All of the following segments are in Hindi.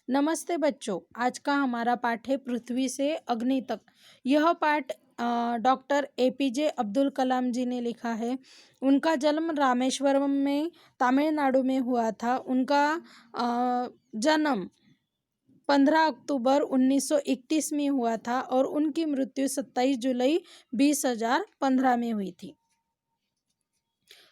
नमस्ते बच्चों। आज का हमारा पाठ है पृथ्वी से अग्नि तक। यह पाठ डॉक्टर एपीजे अब्दुल कलाम जी ने लिखा है। उनका जन्म रामेश्वरम में तमिलनाडु में हुआ था। उनका जन्म 15 अक्टूबर 1931 में हुआ था और उनकी मृत्यु 27 जुलाई 2015 में हुई थी।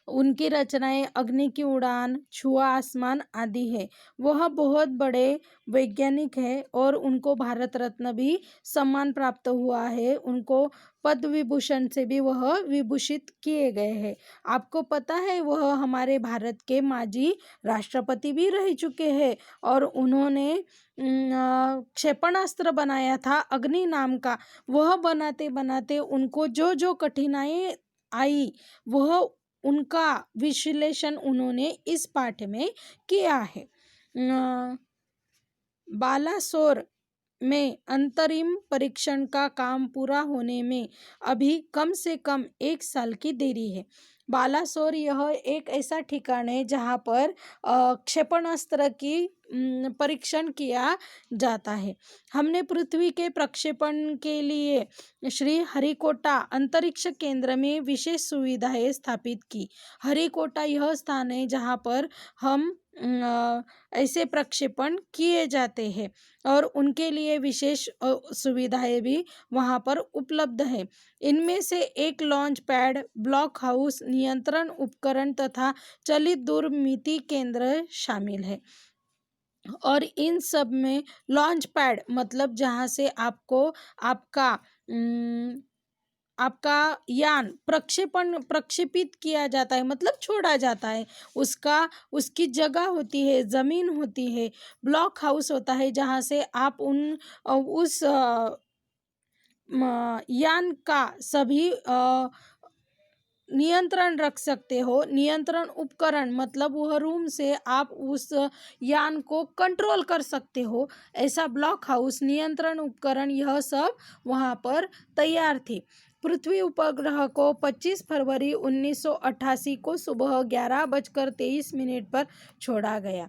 उनकी रचनाएं अग्नि की उड़ान, छुआ आसमान आदि है। वह बहुत बड़े वैज्ञानिक है और उनको भारत रत्न भी सम्मान प्राप्त हुआ है। उनको पद्म विभूषण से भी वह विभूषित किए गए हैं। आपको पता है वह हमारे भारत के माजी राष्ट्रपति भी रह चुके हैं और उन्होंने क्षेपणास्त्र बनाया था अग्नि नाम का। वह बनाते बनाते उनको जो जो कठिनाई आई वह उनका विश्लेषण उन्होंने इस पाठ में किया है। बालासोर में अंतरिम परीक्षण का काम पूरा होने में अभी कम से कम 1 साल की देरी है। बालासोर यह एक ऐसा ठिकान है जहाँ पर क्षेपणास्त्र की परीक्षण किया जाता है। हमने पृथ्वी के प्रक्षेपण के लिए श्री हरिकोटा अंतरिक्ष केंद्र में विशेष सुविधाएं स्थापित की। हरिकोटा यह स्थान है जहाँ पर हम ऐसे प्रक्षेपण किए जाते हैं और उनके लिए विशेष सुविधाएं भी वहाँ पर उपलब्ध है। इनमें से एक लॉन्च पैड, ब्लॉक हाउस, नियंत्रण उपकरण तथा चलित दूरमिति केंद्र शामिल है। और इन सब में लॉन्च पैड मतलब जहाँ से आपको आपका यान प्रक्षेपित किया जाता है, मतलब छोड़ा जाता है। उसकी जगह होती है, ज़मीन होती है। ब्लॉक हाउस होता है जहाँ से आप उस यान का सभी नियंत्रण रख सकते हो। नियंत्रण उपकरण मतलब वह रूम से आप उस यान को कंट्रोल कर सकते हो। ऐसा ब्लॉक हाउस, नियंत्रण उपकरण, यह सब वहाँ पर तैयार थे। पृथ्वी उपग्रह को 25 फरवरी 1988 को सुबह 11:23 पर छोड़ा गया।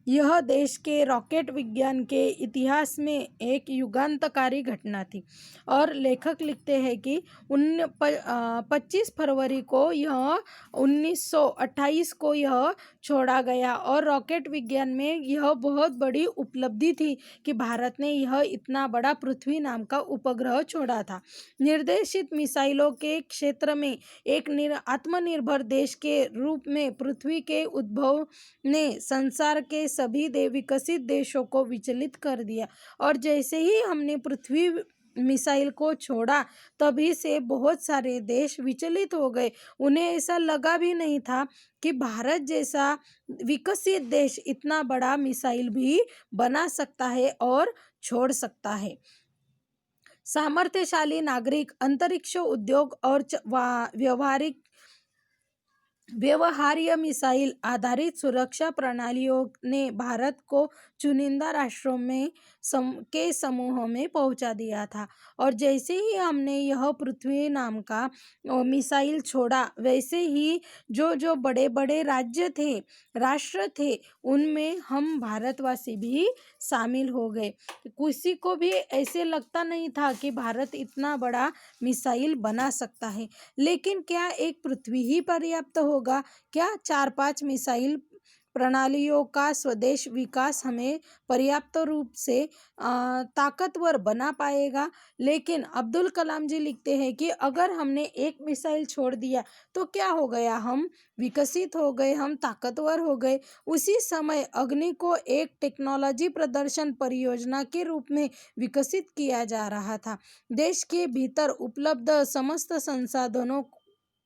यह देश के रॉकेट विज्ञान के इतिहास में एक युगांतकारी घटना थी। और लेखक लिखते हैं कि 25 फरवरी को यह 1928 को यह छोड़ा गया और रॉकेट विज्ञान में यह बहुत बड़ी उपलब्धि थी कि भारत ने यह इतना बड़ा पृथ्वी नाम का उपग्रह छोड़ा था। निर्देशित मिसाइलों के क्षेत्र में एक आत्मनिर्भर देश के रूप में पृथ्वी के उद्भव ने संसार के सभी विकसित देशों को विचलित कर दिया। और जैसे ही हमने पृथ्वी मिसाइल को छोड़ा तभी से बहुत सारे देश विचलित हो गए। उन्हें ऐसा लगा भी नहीं था कि भारत जैसा विकसित देश इतना बड़ा मिसाइल भी बना सकता है और छोड़ सकता है। सामर्थ्यशाली नागरिक, अंतरिक्ष उद्योग और व्यवहार्य मिसाइल आधारित सुरक्षा प्रणालियों ने भारत को चुनिंदा राष्ट्रों में के समूह में पहुंचा दिया था। और जैसे ही हमने यह पृथ्वी नाम का मिसाइल छोड़ा वैसे ही जो जो बड़े बड़े राज्य थे, राष्ट्र थे, उनमें हम भारतवासी भी शामिल हो गए। किसी को भी ऐसे लगता नहीं था कि भारत इतना बड़ा मिसाइल बना सकता है। लेकिन क्या एक पृथ्वी ही पर्याप्त होगा? क्या 4-5 मिसाइल प्रणालियों का स्वदेश विकास हमें पर्याप्त रूप से ताकतवर बना पाएगा? लेकिन अब्दुल कलाम जी लिखते हैं कि अगर हमने एक मिसाइल छोड़ दिया तो क्या हो गया? हम विकसित हो गए, हम ताकतवर हो गए। उसी समय अग्नि को एक टेक्नोलॉजी प्रदर्शन परियोजना के रूप में विकसित किया जा रहा था। देश के भीतर उपलब्ध समस्त संसाधनों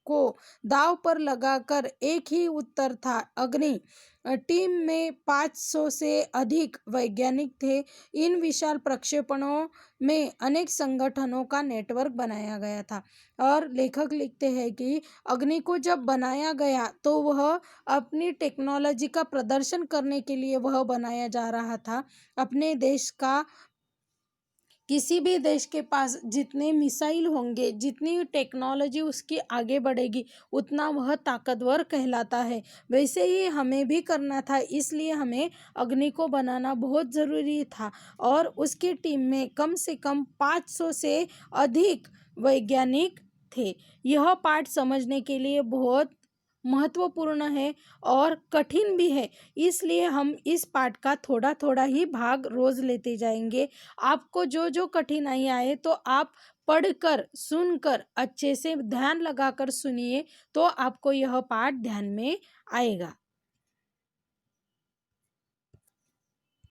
को दांव पर लगाकर एक ही उत्तर था, अग्नि। टीम में 500 से अधिक वैज्ञानिक थे। इन विशाल प्रक्षेपणों में अनेक संगठनों का नेटवर्क बनाया गया था। और लेखक लिखते हैं कि अग्नि को जब बनाया गया तो वह अपनी टेक्नोलॉजी का प्रदर्शन करने के लिए वह बनाया जा रहा था। अपने देश का किसी भी देश के पास जितने मिसाइल होंगे, जितनी टेक्नोलॉजी उसकी आगे बढ़ेगी, उतना वह ताकतवर कहलाता है। वैसे ही हमें भी करना था, इसलिए हमें अग्नि को बनाना बहुत ज़रूरी था। और उसकी टीम में कम से कम 500 से अधिक वैज्ञानिक थे। यह पाठ समझने के लिए बहुत महत्वपूर्ण है और कठिन भी है, इसलिए हम इस पाठ का थोड़ा थोड़ा ही भाग रोज़ लेते जाएंगे। आपको जो जो कठिनाई आए तो आप पढ़कर सुनकर अच्छे से ध्यान लगाकर सुनिए, तो आपको यह पाठ ध्यान में आएगा।